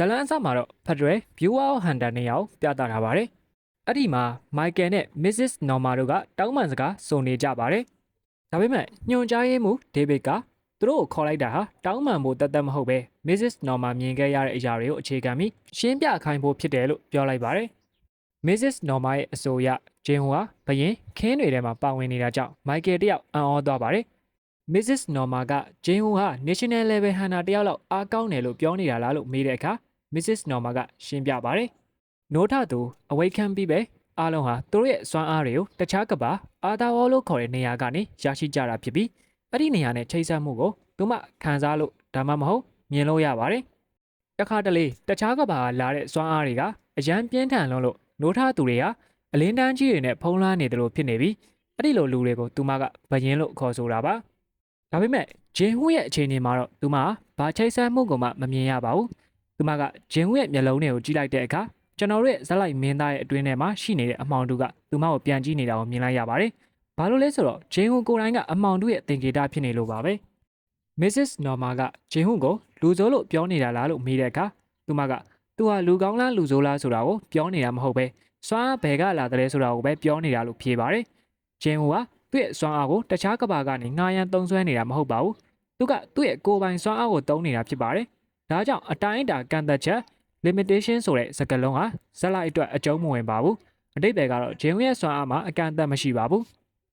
လန်အစမှာတော့ဖက်ဒရယ် Viewer Hunter နေရာကိုပြသထားပါတယ်။အဲ့ဒီမှာ Michael နဲ့ Mrs. Norma တို့ကတောင်းပန်စကားဆိုနေကြပါတယ်။ဒါပေမဲ့ညွှန်ကြားရေးမှူး David ကသူတို့ကိုခေါ်လိုက်တာဟာတောင်းပန်ဖို့တသက်မဟုတ်ပဲ Mrs. Norma မြင်ခဲ့ရတဲ့အရာတွေကိုအခြေခံပြီးရှင်းပြခိုင်းဖို့ဖြစ်တယ်လို့ပြောလိုက်ပါတယ်။ Mrs. Norma ရဲ့အဆိုအရဂျင်းဟိုဟာဘရင်ခင်းတွေထဲမှာပါဝင်နေတာကြောင့် Michael တယောက်အံ့ဩသွားပါတယ်။ Mrs. Norma ကဂျင်းဟိုဟာ National Level Hunter တယောက်လောက်အားကောင်းတယ်လို့ပြောနေတာလားလို့မေးတဲ့အခါ Mrs. Norma ကရှင်းပြပါတယ်။နိုးထသူအဝိတ်ခံပြီးပဲအားလုံးဟာသူတို့ရဲ့စွမ်းအားတွေကိုတခြားကဘာအာသာဝေါ်လို့ခေါ်တဲ့နေရာကနေရရှိကြတာဖြစ်ပြီးအဲ့ဒီနေရာနဲ့ချိတ်ဆက်မှုကိုသူမှခံစားလို့ဒါမှမဟုတ်မြင်လို့ရပါတယ်။တခါတလေတခြားကဘာလာတဲ့စွမ်းအားတွေကအရန်ပြင်းထန်လို့နိုးထသူတွေဟာအလင်းတန်းကြီးတွေနဲ့ဖုံးလွှမ်းနေတယ်လို့ဖြစ်နေပြီးအဲ့ဒီလိုလူတွေကိုသူမကဘယင်းလို့ခေါ်ဆိုတာပါ။ဒါပေမဲ့ဂျင်းဟူရဲ့အခြေအနေမှာတော့သူမဘာချိတ်ဆက်မှုကိုမှမမြင်ရပါဘူး။သူမကဂျင်းဟူရဲ့မျက်လုံးတွေကိုကြည့်လိုက်တဲ့အခါကျွန်တော်တို့ရဲ့ဇက်လိုက်မင်းသားရဲ့အတွင်းထဲမှာရှိနေတဲ့အမောင်တို့ကသူမကိုပြန်ကြည့်နေတာကိုမြင်လိုက်ရပါတယ်။ဘာလို့လဲဆိုတော့ဂျင်းဟူကိုယ်တိုင်ကအမောင်တို့ရဲ့သင်္ကေတဖြစ်နေလို့ပါပဲ။ Mrs. Norma ကဂျင်းဟူကိုလူဆိုးလို့ပြောနေတာလားလို့မေးတဲ့အခါသူမကသူဟာလူကောင်းလားလူဆိုးလားဆိုတာကိုပြောနေတာမဟုတ်ပဲစွမ်းအားဘယ်ကလာတယ်ဆိုတာကိုပဲပြောနေတာလို့ဖြေပါတယ်။ဂျင်းဟူကသူ့ရဲ့စွမ်းအားကိုတခြားကဘာကနေငှားရမ်းသုံးစွဲနေတာမဟုတ်ပါဘူး။သူကသူ့ရဲ့ကိုယ်ပိုင်စွမ်းအားကိုသုံးနေတာဖြစ်ပါတယ်။ဒါကြောင့်အတိုင်းအတာကန့်သက်ချက် limitation ဆိုတဲ့စကားလုံးဟာဇက်လိုက်အတွက်အကျုံးမဝင်ပါဘူး။အတိတ်ပဲကတော့ဂျင်းဟူရဲ့စွမ်းအားမှာအကန့်အသတ်မရှိပါဘူး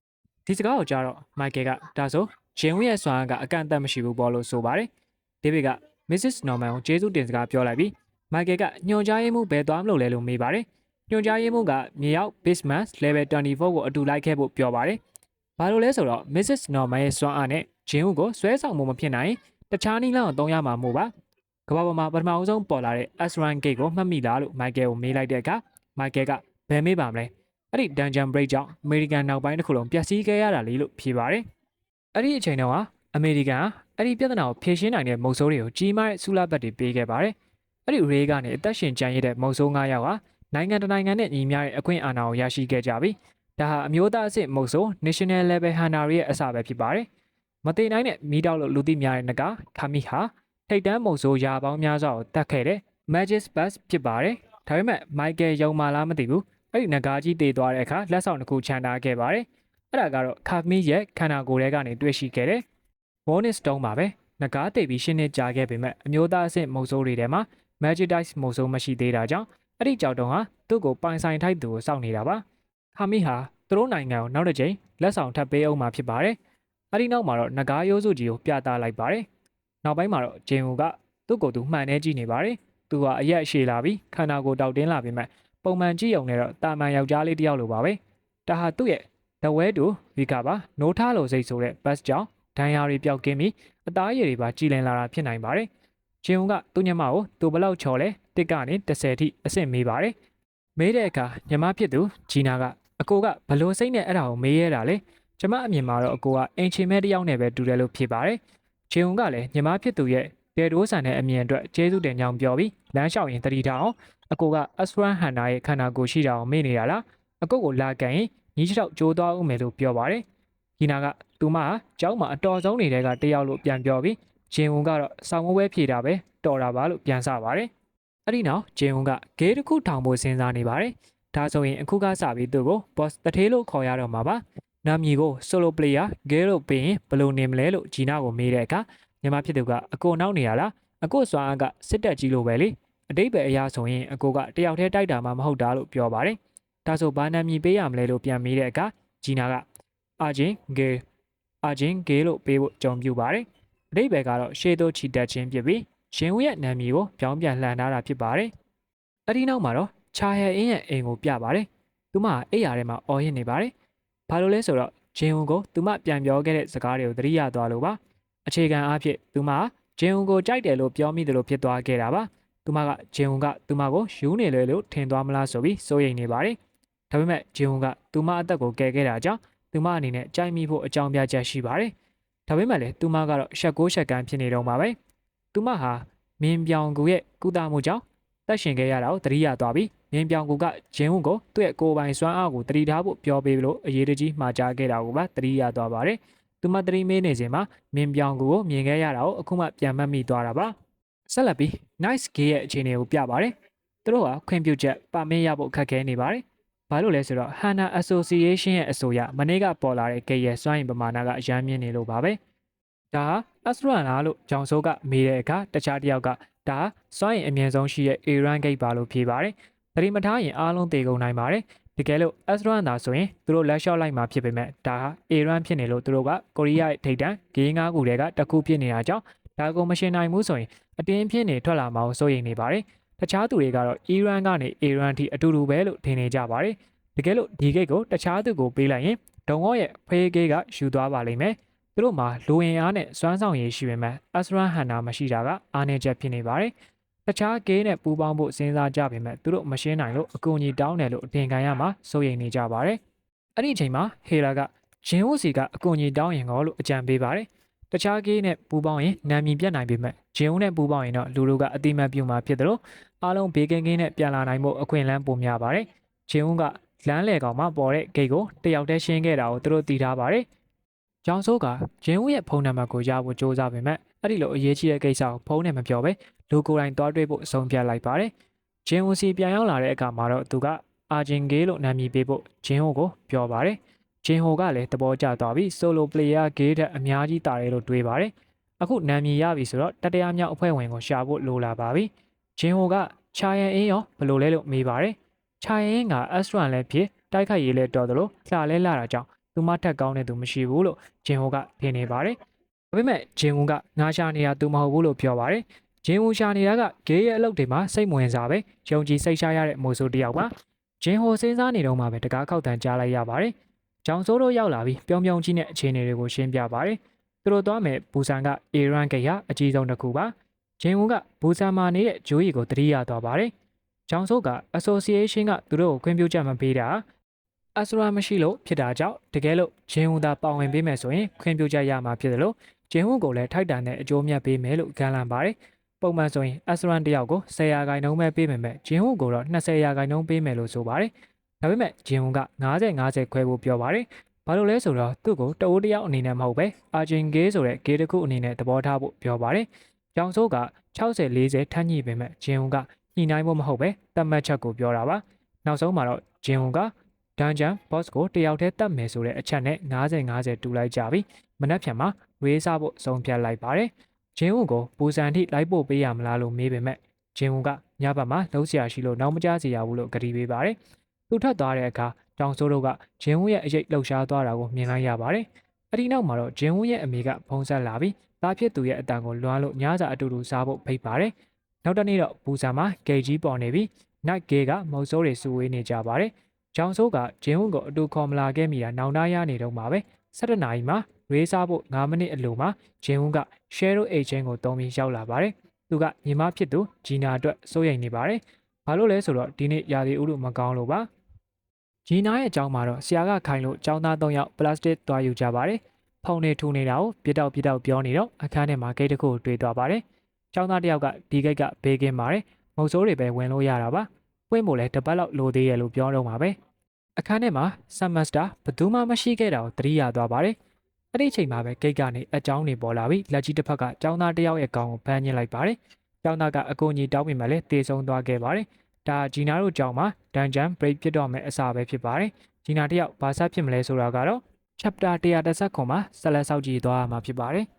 ။ဒီစကားကိုကြားတော့ Michael ကဒါဆိုဂျင်းဟူရဲ့စွမ်းအားကအကန့်အသတ်မရှိဘူးပေါ့လို့ဆိုပါတယ်။ David က Mrs. Norman ကိုကျေးဇူးတင်စကားပြောလိုက်ပြီး Michael ကညွှန်ကြားရေးမှူးဘယ်သွားမလို့လဲလို့မေးပါတယ်။ညွှန်ကြားရေးမှူးကမြေရောက် basement level 24ကိုအတူလိုက်ခဲ့ဖို့ပြောပါတယ်။ဘာလို့လဲဆိုတော့ Mrs. Norman ရဲ့စွမ်းအားနဲ့ဂျင်းဟူကိုဆွဲဆောင်မှုမဖြစ်နိုင်တခြားနည်းလမ်းကိုသုံးရမှာမို့ပါ။ကမ္ဘာပေါ်မှာပထမအဆုံးပေါ်လာတဲ့ Asran Gate ကိုမှတ်မိလားလို့ Michael ကိုမေးလိုက်တဲ့အခါ Michael ကဘယ်မေးပါမလဲ။အဲ့ဒီ Dungeon Break ကြောင့် American နောက်ပိုင်းတစ်ခုလုံးပျက်စီးခဲ့ရတာလေလို့ဖြေပါတယ်။အဲ့ဒီအချိန်တုန်းက American အဲ့ဒီပြဿနာကိုဖြေရှင်းနိုင်တဲ့မုတ်ဆိုးတွေကိုကြီးမားတဲ့ဆူလာဘတ်တွေပေးခဲ့ပါတယ်။အဲ့ဒီ Ray ကနေအသက်ရှင်ကျန်ရတဲ့မုတ်ဆိုး9ယောက်ဟာနိုင်ငံတကာနိုင်ငံနဲ့ညီမျှတဲ့အခွင့်အာဏာကိုရရှိခဲ့ကြပြီးဒါဟာအမျိုးသားအဆင့်မုတ်ဆိုး National Level Hunter ရဲ့အစပဲဖြစ်ပါတယ်။မသိနိုင်တဲ့မီးတောက်လို့လူသိများတဲ့ငကာခါမီဟာထိတ်တန်းမုတ်ဆိုးရာပေါင်းများစွာကိုတတ်ခဲ့တဲ့ Magic Bus ဖြစ်ပါတယ်။ဒါပေမဲ့ Michael ယုံမှလားမသိဘူး။အဲ့ဒီငကာကြီးတည်သွားတဲ့အခါလက်ဆောင်တစ်ခုချန်ထားခဲ့ပါတယ်။အဲ့ဒါကတော့ခါမီရဲ့ခန္ဓာကိုယ်ထဲကနေတွေ့ရှိခဲ့တဲ့ bonus stone ပါပဲ။ငကာတည်ပြီးရှင်းနေကြခဲ့ပေမဲ့အမျိုးသားအဆင့်မုတ်ဆိုးတွေထဲမှာ Magic Dice မုတ်ဆိုးမရှိသေးတာကြောင့်အဲ့ဒီကြောက်တုံးဟာသူ့ကိုပိုင်ဆိုင်ထိုက်သူကိုစောင့်နေတာပါ။ခါမီဟာသူတို့နိုင်ငံကိုနောက်တစ်ချိန်လက်ဆောင်ထပ်ပေးအောင်မှာဖြစ်ပါတယ်။အဲ့ဒီနောက်မှာတော့ငကားရိုးစုကြီးကိုပြသလိုက်ပါတယ်။နောက်ပိုင်းမှာတော့ဂျင်ဟူကသူ့ကိုယ်သူမှန်နေကြည့်နေပါတယ်။သူဟာအရက်ရှည်လာပြီးခန္ဓာကိုယ်တောက်တင်းလာပေမဲ့ပုံမှန်ကြည့်ုံနဲ့တော့တာမန်ယောက်ျားလေးတစ်ယောက်လိုပါပဲ။ဒါဟာသူ့ရဲ့ The Way to Recover နိုးထားလို့စိတ်ဆိုတဲ့ bus ကြောင့်ဒဏ်ရာတွေပျောက်ကင်းပြီးအသားရည်တွေပါကြည်လင်လာတာဖြစ်နိုင်ပါတယ်။ဂျင်ဟူကသူ့ညမကိုသူဘလောက်ချော်လဲတစ်ကနေ30ထိအဆင့်မေးပါတယ်။မေးတဲ့အခါညမဖြစ်သူဂျီနာကအကိုကဘလို့စိတ်နဲ့အဲ့ဒါကိုမေးရတာလေ။ကျမအမြင်မှာတော့အကိုကအင်ချင်မဲ့တစ်ယောက်နဲ့ပဲတူတယ်လို့ဖြေပါတယ်။ဂျင်ဟူကလည်းညမဖြစ်သူရဲ့ဒေတိုးဆန်တဲ့အမြင်အတွက်ကျေးဇူးတင်ကြောင်းပြောပြီးလမ်းလျှောက်ရင်တတိထားအောင်အကိုက Asran Hunter ရဲ့ခန္ဓာကိုယ်ရှိတာကိုမေ့နေတာလား။အကိုကိုလာကန်ရင်ညီချောက်ကြိုးသွားဦးမယ်လို့ပြောပါတယ်။ဂျီနာကသူမဟာကျောင်းမှာအတော်ဆုံးနေတဲ့ကတယောက်လို့ပြန်ပြောပြီးဂျင်ဟူကတော့ဆောင်းမွဲဖြေတာပဲတော်တာပါလို့ပြန်ဆပါတယ်။အဲ့ဒီနောက်ဂျင်ဟူကဂေးတစ်ခုထောင်ဖို့စဉ်းစားနေပါတယ်။ဒါဆိုရင်အခုကစပြီးသူ့ကို boss တထေးလို့ခေါ်ရတော့မှာပါ။နာမည်ကို solo player ဂေးလို့ပြီးရင်ဘယ်လိုနေမလဲလို့ဂျီနာကိုမေးတဲ့အခါညီမဖြစ်သူကအကိုနောက်နေရလားအကိုစွာအားကစစ်တက်ကြီးလိုပဲလေအတိတ်ပဲအရာဆိုရင်အကိုကတယောက်တည်းတိုက်တာမှမဟုတ်တာလို့ပြောပါတယ်။ဒါဆိုဘာနာမည်ပေးရမလဲလို့ပြန်မေးတဲ့အခါဂျီနာကအာဂျင်ဂေးလို့ပေးဖို့ကြုံပြပါတယ်။အတိတ်ပဲကတော့ရှေးသို့ချီတက်ခြင်းဖြစ်ပြီးရှင်ဝရဲ့နာမည်ကိုပြောင်းပြန်လှန်ထားတာဖြစ်ပါတယ်။အဲဒီနောက်မှာတော့ချာဟဲအင်းရဲ့အိမ်ကိုပြပါတယ်။သူမအိယာထဲမှာအော်ဟစ်နေပါတယ်။ဘာလို့လဲဆိုတော့ဂျင်ဟူကိုသူမပြန်ပြောခဲ့တဲ့စကားတွေကိုသတိရသွားလို့ပါ။အခြေခံအားဖြင့်သူမဂျင်ဟူကိုကြိုက်တယ်လို့ပြောမိတယ်လို့ဖြစ်သွားခဲ့တာပါ။သူမကဂျင်ဟူကသူမကိုယူနေလေလို့ထင်သွားမလားဆိုပြီးစိုးရိမ်နေပါတယ်။ဒါပေမဲ့ဂျင်ဟူကသူမအသက်ကိုကယ်ခဲ့တာကြောင့်သူမအနေနဲ့ကြိုက်မိဖို့အကြောင်းပြချက်ရှိပါတယ်။ဒါပေမဲ့လည်းသူမကတော့ရှက်ကိုရှက်ကန်းဖြစ်နေတော့မှာပဲ။သူမဟာမင်းပြောင်ကူရဲ့ကုသမှုကြောင့်တက်ရှင်ခဲ့ရတာကိုသတိရသွားပြီးမင်းပြောင်ကူကဂျင်းဟူကိုသူ့ရဲ့ကိုယ်ပိုင်စွမ်းအားကိုသတိထားဖို့ပြောပေးလို့အရေးတကြီးမှာကြားခဲ့တာကိုပါသတိရသွားပါတယ်။သူမသတိမေးနေစဉ်မှာမင်းပြောင်ကူကိုမြင်ခဲ့ရတာကိုအခုမှပြန်မှတ်မိသွားတာပါ ဆက်လက်ပြီး Nice Gay ရဲ့အခြေအနေကိုပြပါတယ်။သူတို့ကခွင့်ပြုချက်ပါမစ်ရဖို့ခက်ခဲနေပါတယ်။ဘာလို့လဲဆိုတော့ Hana Association ရဲ့အဆိုအရမနေ့ကပေါ်လာတဲ့ gay ရဲ့စွမ်းရည်ပမာဏကအများမြင့်နေလို့ပါပဲ။ဒါဟာ Asran လားလို့ဂျောင်ဆိုးကမေးတဲ့အခါတခြားတစ်ယောက်ကဒါစွမ်းရည်အမြင့်ဆုံးရှိတဲ့ Iran Gate ပါလို့ဖြေပါတယ်။ပရိမထားရင်အားလုံးသေကုန်နိုင်ပါတယ်။တကယ်လို့ Asran သာဆိုရင်သူတို့လက်လျှော့လိုက်မှာဖြစ်ပေမဲ့ဒါဟာ Iran ဖြစ်နေလို့သူတို့ကကိုရီးယားရဲ့ထိပ်တန်း gay ၅ခုတည်းကတစ်ခုဖြစ်နေတာကြောင့်ဒါကိုမရှင်းနိုင်ဘူးဆိုရင်အတင်းဖြစ်နေထွက်လာမှာကိုစိုးရိမ်နေပါတယ်။တခြားသူတွေကတော့ Iran ကနေ Iran ထိအတူတူပဲလို့ထင်နေကြပါတယ်။တကယ်လို့ဒီ gate ကိုတခြားသူကိုပေးလိုက်ရင်ဒုံဝေါ့ရဲ့ဖေး gate ကယူသွားပါလိမ့်မယ်။သူတို့မှာလူဝင်အားနဲ့စွမ်းဆောင်ရည်ရှိပေမဲ့ Asran Hana မရှိတာကအားနည်းချက်ဖြစ်နေပါတယ်။တခြား gay နဲ့ပူးပေါင်းဖို့စဉ်းစားကြပေမဲ့သူတို့မရှင်းနိုင်လို့အကူအညီတောင်းတယ်လို့အထင်ခံရမှာစိုးရိမ်နေကြပါတယ်။အဲ့ဒီအချိန်မှာ Hela ကဂျင်းဝစီကအကူအညီတောင်းရင်ကောလို့အကြံပေးပါတယ်။တခြား gay နဲ့ပူးပေါင်းရင်နာမည်ပြတ်နိုင်ပေမဲ့ဂျင်းဝနဲ့ပူးပေါင်းရင်တော့လူတို့ကအတိမတ်ပြုမှာဖြစ်တယ်လို့အားလုံးဘေးကင်းကင်းနဲ့ပြန်လာနိုင်ဖို့အခွင့်အလမ်းပိုများပါတယ်။ဂျင်းဝကလမ်းလေကောင်မှာပေါ်တဲ့ gate ကိုတယောက်တည်းရှင်းခဲ့တာကိုသူတို့သိထားပါတယ်။ကျောင်းစိုးကဂျင်းဝရဲ့ဖုန်းနံပါတ်ကိုရဖို့စ조사ပေမဲ့အဲ့ဒီလိုအရေးကြီးတဲ့ကိစ္စကိုဖုန်းနဲ့မပြောဘဲလူကိုယ်တိုင်တွားတွေ့ဖို့အဆုံးဖြတ်လိုက်ပါတယ်။ဂျင်းဝစီပြန်ရောက်လာတဲ့အခါမှာတော့သူကအာဂျင်ဂေးလို့နာမည်ပေးဖို့ဂျင်းဟိုကိုပြောပါတယ်။ဂျင်းဟိုကလည်းသဘောကျသွားပြီး solo player gay တဲ့အများကြီးတာတယ်လို့တွေးပါတယ်။အခုနာမည်ရပြီဆိုတော့တတိယမြောက်အဖွဲ့ဝင်ကိုရှာဖို့လိုလာပါပြီ။ဂျင်းဟိုကချာယန်အင်းရောဘယ်လိုလဲလို့မေးပါတယ်။ချာယန်က Astran လည်းဖြစ်တိုက်ခိုက်ရေးလဲတော်တယ်လို့လှလဲလာတာကြောင့်သူမထက်ကောင်းတဲ့သူမရှိဘူးလို့ဂျင်းဟိုကထင်နေပါတယ်။ဒါပေမဲ့ဂျင်းဟိုကငါရှာနေတာသူမဟုတ်ဘူးလို့ပြောပါတယ်။ဂျင်းဟိုရှာနေတာကဂေးရဲ့အလုပ်တွေမှာစိတ်မဝင်စားပဲယုံကြည်စိတ်ရှားရတဲ့မိုးဆိုးတစ်ယောက်ပါ။ဂျင်းဟိုစဉ်းစားနေတော့မှပဲတကားခောက်တန်ကြားလိုက်ရပါတယ်။ကျောင်းစိုးတို့ရောက်လာပြီးပြုံးပြုံးကြီးနဲ့အခြေအနေတွေကိုရှင်းပြပါတယ်။သူတို့သွားမယ်ဘူဆန်က Iran ဂိတ်ဟာအကြီးဆုံးတစ်ခုပါ။ဂျင်းဟိုကဘူဆန်မှာနေတဲ့ဂျိုးရီကိုတတိယသွားပါတယ်။ကျောင်းစိုးက Association ကသူတို့ကိုခွင့်ပြုချက်မပေးတာအစရာမရှိလို့ဖြစ်တာကြောင့်တကယ်လို့ဂျင်းဟူသာပါဝင်ပေးမယ်ဆိုရင်ခွင့်ပြုချက်ရမှာဖြစ်တယ်လို့ဂျင်းဟူကိုလည်းထိုက်တန်တဲ့အကျိုးမြတ်ပေးမယ်လို့ကမ်းလှမ်းပါတယ်။ပုံမှန်ဆိုရင်အစရန်တယောက်ကို10ရာခိုင်နှုန်းပဲပေးမယ်မဲ့ဂျင်းဟူကိုတော့20ရာခိုင်နှုန်းပေးမယ်လို့ဆိုပါတယ်။ဒါပေမဲ့ဂျင်းဟူက90-50ခွဲဖို့ပြောပါတယ်။ဘာလို့လဲဆိုတော့သူ့ကိုတအိုးတယောက်အနေနဲ့မဟုတ်ပဲအာဂျင်ဂေးဆိုတဲ့ဂေးတစ်ခုအနေနဲ့သဘောထားဖို့ပြောပါတယ်။ကျောင်းစိုးက60-40ထမ်းညှိပေမဲ့ဂျင်းဟူကညှိနှိုင်းဖို့မဟုတ်ပဲတတ်မှတ်ချက်ကိုပြောတာပါ။နောက်ဆုံးမှာတော့ဂျင်းဟူကဒန်ဂျန်ဘော့စ်ကိုတယောက်တည်းတတ်မယ်ဆိုတဲ့အချက်နဲ့90-50တူလိုက်ကြပြီးမနက်ဖြန်မှာရေးစားဖို့ဆုံးဖြတ်လိုက်ပါတယ်။ဂျင်းဟူကိုပူဇန်ထိလိုက်ပို့ပေးရမလားလို့မေးပေမဲ့ဂျင်းဟူကညဘက်မှာလှုပ်ရှားရှိလို့နောက်မကျစေရဘူးလို့ကတိပေးပါတယ်။သူထွက်သွားတဲ့အခါတောင်ဆိုးတို့ကဂျင်းဟူရဲ့အရေးလှုပ်ရှားသွားတာကိုမြင်လိုက်ရပါတယ်။အဒီနောက်မှာတော့ဂျင်းဟူရဲ့အမေကဖုန်းဆက်လာပြီးသားဖြစ်သူရဲ့အတန်ကိုလွှမ်းလို့ညစာအတူတူစားဖို့ဖိတ်ပါတယ်။နောက်တနေ့တော့ပူဇန်မှာဂေကြီးပေါ်နေပြီး night gay ကမုတ်ဆိုးတွေစုဝေးနေကြပါတယ်။ကျောင်းစိုးကဂျင်းဟူကိုအတူခေါ်မလာခဲ့မိတာနောင်တရနေတော့မှာပဲ17နာရီမှာရေးစားဖို့9မိနစ်အလိုမှာဂျင်းဟူက share agent ကိုတုံးပြီးရောက်လာပါတယ်။သူကညီမဖြစ်သူဂျီနာအတွက်စိုးရိမ်နေပါတယ်။ဘာလို့လဲဆိုတော့ဒီနေ့ရာသီဥတုမကောင်းလို့ပါ။ဂျီနာရဲ့အကြောင်းမှာတော့ဆရာကခိုင်လို့ကျောင်းသား3ယောက်ပလတ်စတစ်သွားယူကြပါတယ်။ဖုန်နေထူနေတာကိုပြတောက်ပြောနေတော့အခန်းထဲမှာဂိတ်တစ်ခုတွေ့သွားပါတယ်။ကျောင်းသားတစ်ယောက်ကဒီဂိတ်ကဘေးကင်းပါတယ်။မုတ်ဆိုးတွေပဲဝင်လို့ရတာပါ။ပွင့်ဖို့လဲတစ်ပတ်လောက်လိုသေးရဲ့လို့ပြောတော့မှာပဲ။အခန်းထဲမှာဆမ်မစတာဘသူမှမရှိခဲ့တာကိုသတိရသွားပါတယ်။အဲ့ဒီအချိန်မှာပဲဂိတ်ကနေအကြောင်းတွေပေါ်လာပြီးလက်ကြီးတစ်ဖက်ကကျောင်းသားတစ်ယောက်ရဲ့ခေါင်းကိုဖမ်းညှစ်လိုက်ပါတယ်။ကျောင်းသားကအကူအညီတောင်းပေမဲ့လည်းတေဆုံးသွားခဲ့ပါတယ်။ဒါဂျီနာတို့ကျောင်းမှာဒန်ဂျန်ဘရိတ်ဖြစ်တော့မယ်အစားပဲဖြစ်ပါတယ်။ဂျီနာတစ်ယောက်ဘာဆက်ဖြစ်မလဲဆိုတာကတော့ chapter 130ခွန်မှာဆက်လက်စောင့်ကြည့်သွားရမှာဖြစ်ပါတယ်။